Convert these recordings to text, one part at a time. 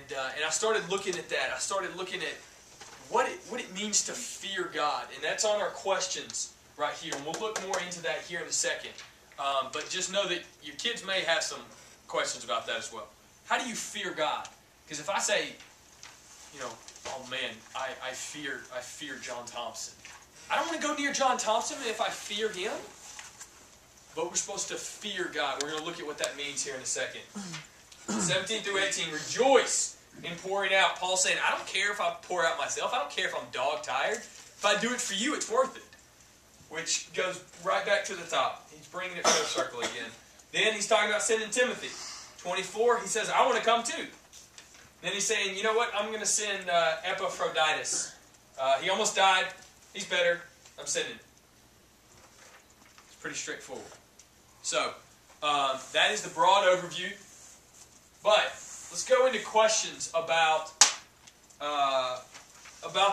And I started looking at that. I started looking at what it means to fear God. And that's on our questions right here. And we'll look more into that here in a second. But just know that your kids may have some questions about that as well. How do you fear God? Because if I say, oh man, I fear John Thompson. I don't want to go near John Thompson if I fear him. But we're supposed to fear God. We're going to look at what that means here in a second. 17 through 18, rejoice in pouring out. Paul's saying, I don't care if I pour out myself. I don't care if I'm dog-tired. If I do it for you, it's worth it. Which goes right back to the top. He's bringing it full circle again. Then he's talking about sending Timothy. 24, he says, I want to come too. Then he's saying, you know what? I'm going to send Epaphroditus. He almost died. He's better. I'm sending him. It's pretty straightforward. So, that is the broad overview. But let's go into questions about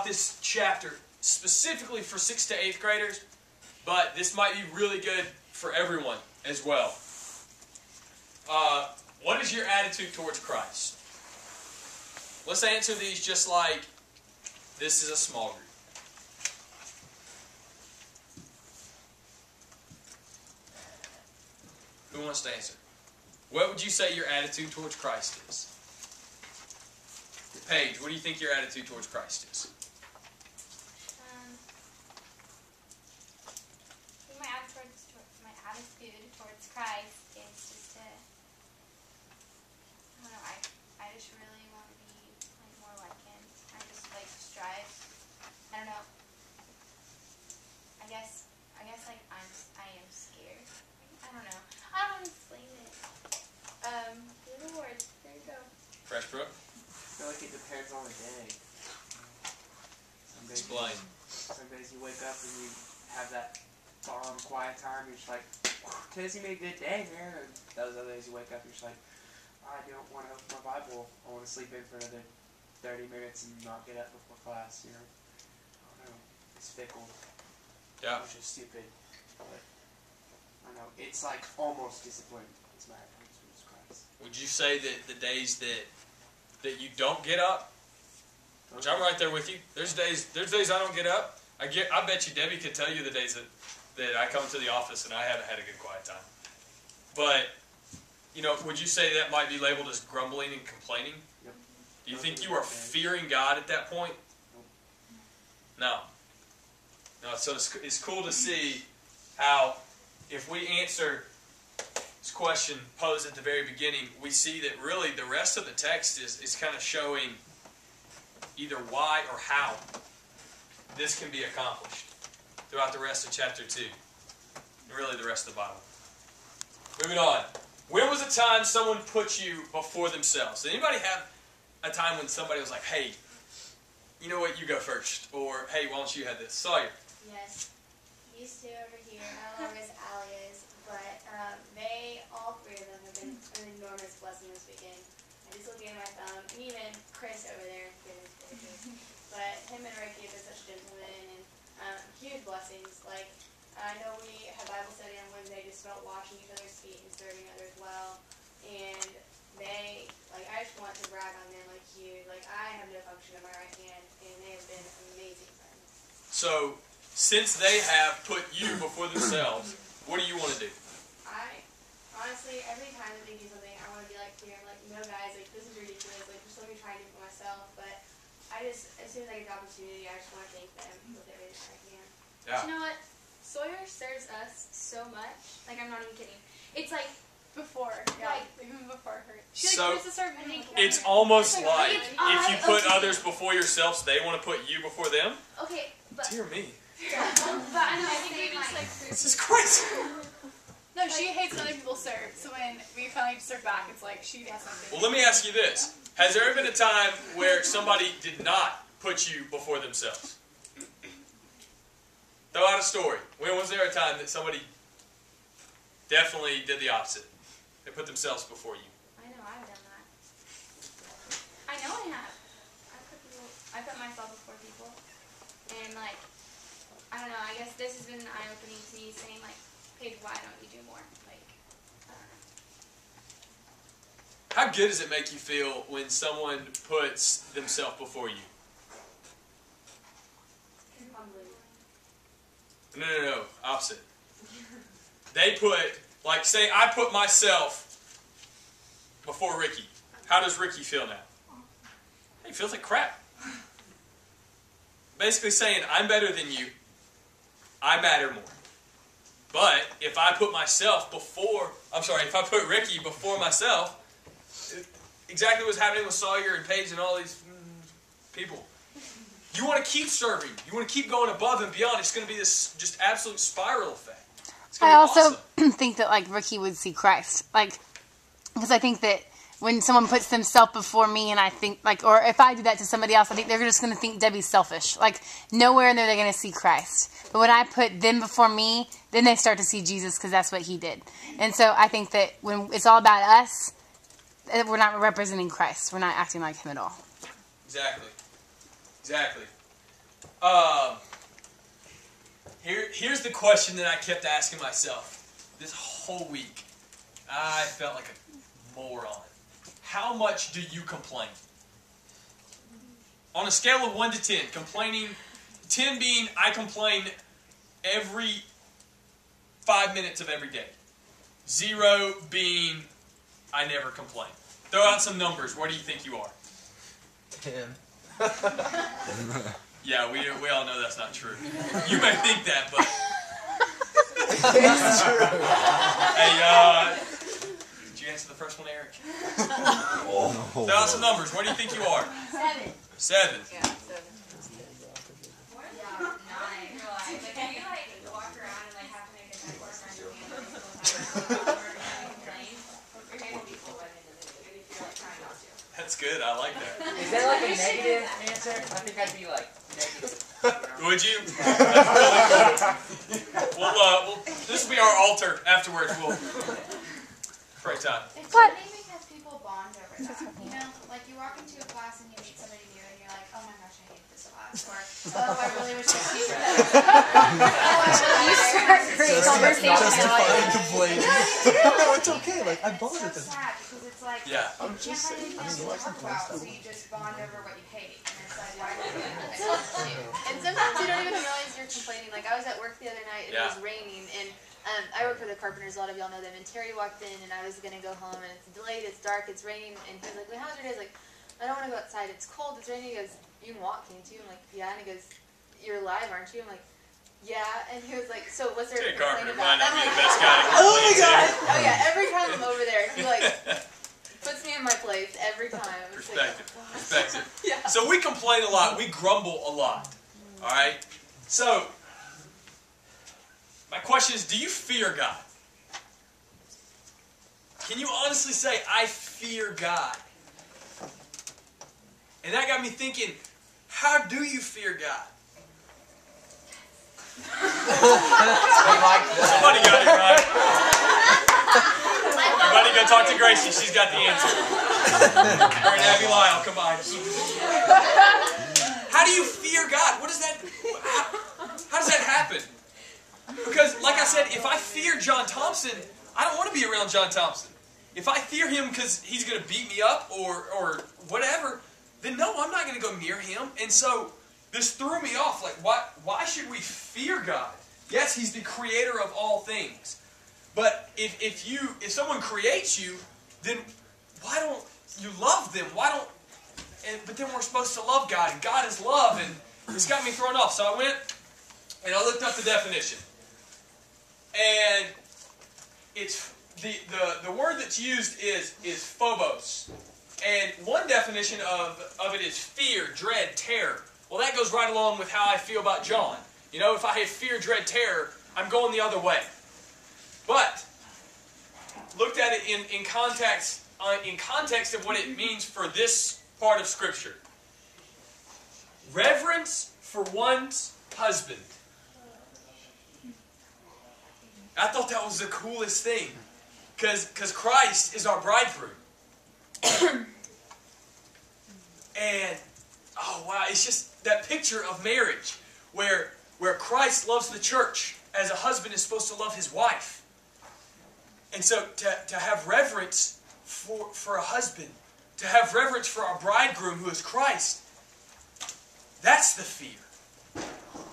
this chapter, specifically for 6th to 8th graders. But this might be really good for everyone as well. What is your attitude towards Christ? Let's answer these just like this is a small group. Who wants to answer? What would you say your attitude towards Christ is? Paige, what do you think your attitude towards Christ is? My attitude towards Christ is just to, I don't know, I just really want to be more like Him. I just strive. I don't know. I guess I am scared. I don't know. I don't want to explain it. The Lord. There you go. Fresh Brook? I feel like it depends on the day. Explain. Some days you wake up and you have that quiet time. You're just like, today's gonna be a good day, man. And those other days you wake up, you're just like, I don't want to open my Bible. I want to sleep in for another 30 minutes and not get up before class. I don't know. It's fickle. Yeah. Which is stupid. But I don't know. It's like almost discipline. It's my attitude towards Christ. Would you say that the days that you don't get up, which I'm right there with you. There's days I don't get up. I bet you Debbie could tell you the days that I come to the office and I haven't had a good quiet time. But, would you say that might be labeled as grumbling and complaining? Yep. Do you think you are fearing God at that point? No. No, so it's cool to see how if we answer this question posed at the very beginning, we see that really the rest of the text is kind of showing either why or how this can be accomplished throughout the rest of chapter 2. And really the rest of the Bible. Moving on. When was a time someone put you before themselves? Did anybody have a time when somebody was like, hey, you know what, you go first? Or, hey, why don't you have this? Sawyer. Yes. Used to over here. I don't know where Miss Allie is, but all three of them have been an enormous blessing this weekend. I just looked at my thumb, and even Chris over there, goodness gracious. But him and Ricky have been such gentlemen, and huge blessings. I know we had Bible study on Wednesday just about washing each other's feet and serving others well. And they, I just want to brag on them huge. I have no function in my right hand, and they have been amazing friends. So, since they have put you before themselves, what do you want to do? Honestly, every time that they do something, I want to be like here. I'm like, no guys, this is ridiculous. Just let me try to do it for myself. But as soon as I get the opportunity, I just want to thank them with everything I can. Yeah. You know what? Sawyer serves us so much. I'm not even kidding. It's before. Yeah. Even before her. She used to serve me. It's almost like if you put others before yourselves, they want to put you before them? Okay, but... Dear me. But I know, I think we just This is crazy. No, she hates when other people serve, so when we finally serve back, it's like she has something. Well, let me ask you this. Has there ever been a time where somebody did not put you before themselves? Throw out a story. When was there a time that somebody definitely did the opposite? They put themselves before you. I know I've done that. I know I have. I put myself before people. And I don't know, I guess this has been eye-opening to me, saying Paige, why don't you do more? I don't know. How good does it make you feel when someone puts themselves before you? No. Opposite. They put, like, say I put myself before Ricky. How does Ricky feel now? He feels like crap. Basically saying, I'm better than you. I matter more. But if I put if I put Ricky before myself, exactly what's happening with Sawyer and Paige and all these people. You want to keep serving. You want to keep going above and beyond. It's going to be this just absolute spiral effect. I also awesome. think that like Ricky would see Christ, like, because I think that when someone puts themselves before me, and I think like, or if I do that to somebody else, I think they're just going to think Debbie's selfish. Like nowhere in there they're going to see Christ. But when I put them before me, then they start to see Jesus because that's what He did. And so I think that when it's all about us, we're not representing Christ. We're not acting like Him at all. Exactly. Here's the question that I kept asking myself this whole week. I felt like a moron. How much do you complain? On a scale of 1 to 10, complaining, 10 being I complain every 5 minutes of every day. 0 being I never complain. Throw out some numbers. Where do you think you are? 10. Yeah, we all know that's not true. You may think that, but... It's true. Hey, did you answer the first one, Eric? Oh. Throw out some numbers. Where do you think you are? 7. 7. Yeah, 7. More than 9. Like, can you like walk around and like have to make a network on your hand every single time? You're people by the end of the day, if you're like trying not to. That's good. I like that. Is that like a negative answer? I think I'd be like negative. Would you? That's really cool. Well, this will be our altar afterwards. We'll pray time. It's What? funny because people bond over that. You know, like you walk into a class and you meet somebody new and you're like, oh my gosh, I hate this class. Or, oh, I really wish this teacher had You start creating conversation. Justifying complaining. No, it's okay. Like, I It's bonded so with sad because it's like, Yeah. you can't find anything else to talk about, so you just bond over what you hate. And it's like, why do you do that? And sometimes you don't even realize you're complaining. Like, I was at work the other night, and it was raining, and I work for the Carpenters, a lot of y'all know them, and Terry walked in, and I was going to go home, and it's delayed, it's dark, it's raining, and he's like, well, how's your day? I was like, I don't want to go outside, it's cold, it's raining. He goes, you can walk, can't you? I'm like, yeah, and he goes, you're alive, aren't you? I'm like, yeah, and he was like, so what's there to Terry complain Carpenter about? might not I'm be the like, best guy to oh complain my to. god! Oh yeah, every time I'm over there, he like puts me in my place every time. It's like, Perspective. yeah. So we complain a lot. We grumble a lot. All right? So, my question is, do you fear God? Can you honestly say, I fear God? And that got me thinking, how do you fear God? Somebody got it right. Everybody go talk to Gracie. She's got the answer. Her and Abby Lyle, come on. How do you fear God? What does that... How does that happen? Because, like I said, if I fear John Thompson, I don't want to be around John Thompson. If I fear him because he's going to beat me up or whatever, then no, I'm not going to go near him. And so this threw me off. Like, why should we fear God? Yes, He's the creator of all things. But if someone creates you, then why don't you love them? But then we're supposed to love God, and God is love, and it's got me thrown off. So I went and I looked up the definition. And it's the word that's used is phobos. And one definition of it is fear, dread, terror. Well, that goes right along with how I feel about John. You know, if I have fear, dread, terror, I'm going the other way. But looked at it in context of what it means for this part of Scripture. Reverence for one's husband. I thought that was the coolest thing. Because Christ is our bridegroom. And, oh wow, it's just that picture of marriage where Christ loves the church as a husband is supposed to love his wife. And so to have reverence for a husband, to have reverence for our bridegroom who is Christ. That's the fear.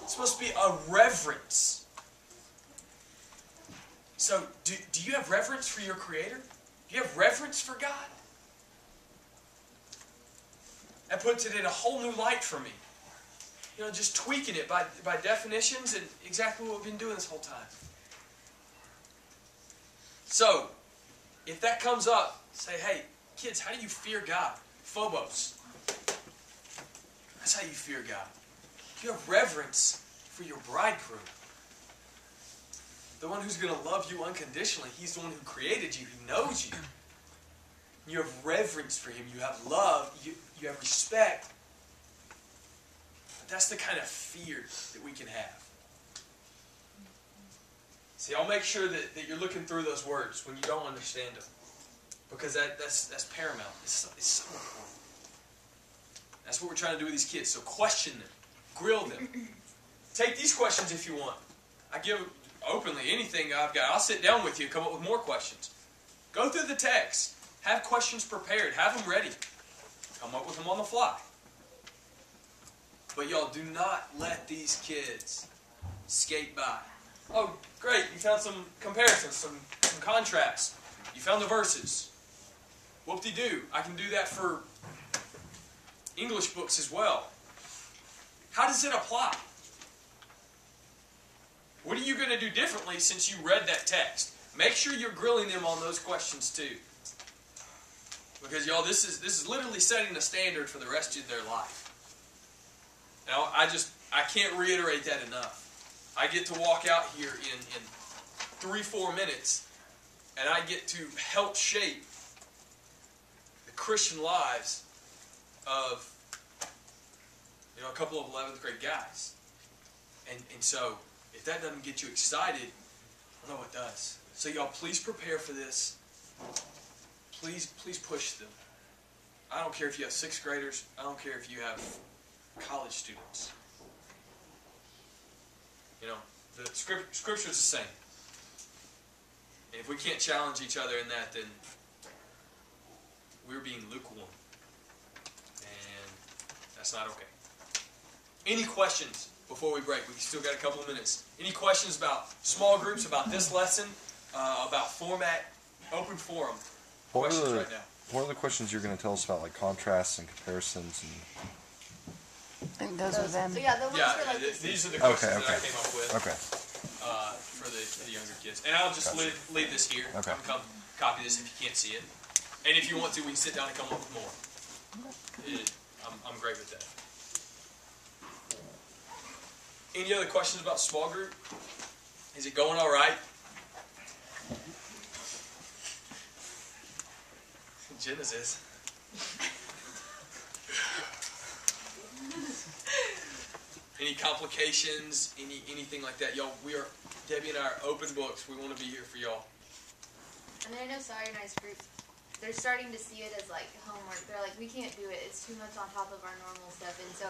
It's supposed to be a reverence. So, do you have reverence for your Creator? Do you have reverence for God? That puts it in a whole new light for me. Just tweaking it by definitions and exactly what we've been doing this whole time. So, if that comes up, say, hey, kids, how do you fear God? Phobos. That's how you fear God. You have reverence for your bridegroom. The one who's going to love you unconditionally. He's the one who created you. He knows you. You have reverence for Him. You have love. You have respect. But that's the kind of fear that we can have. See, I'll make sure that you're looking through those words when you don't understand them. Because that's paramount. It's so important. That's what we're trying to do with these kids. So question them. Grill them. Take these questions if you want. I give openly anything I've got. I'll sit down with you and come up with more questions. Go through the text. Have questions prepared. Have them ready. Come up with them on the fly. But y'all, do not let these kids skate by. Oh, great. You found some comparisons, some contrasts. You found the verses. Whoop-de-doo. I can do that for English books as well. How does it apply? What are you going to do differently since you read that text? Make sure you're grilling them on those questions too. Because y'all, this is literally setting the standard for the rest of their life. Now, I can't reiterate that enough. I get to walk out here in 3-4 minutes, and I get to help shape the Christian lives of a couple of 11th grade guys. And so, if that doesn't get you excited, I don't know what does. So y'all, please prepare for this. Please push them. I don't care if you have 6th graders. I don't care if you have college students. The Scripture's the same. And if we can't challenge each other in that, then we're being lukewarm. And that's not okay. Any questions before we break? We've still got a couple of minutes. Any questions about small groups, about this lesson, about format, open forum? Questions right now. What are the questions you're going to tell us about, like contrasts and comparisons? I think those are them. So yeah, the ones for like these are the questions Okay. that I came up with. Okay. For the younger kids. And I'll just leave this here. Okay. Come copy this if you can't see it. And if you want to, we can sit down and come up with more. I'm great with that. Any other questions about small group? Is it going all right? Genesis. Any complications? Anything like that? Y'all, Debbie and I are open books. We want to be here for y'all. And then I know Sawyer and I's group, they're starting to see it as like homework. They're like, we can't do it. It's too much on top of our normal stuff. And so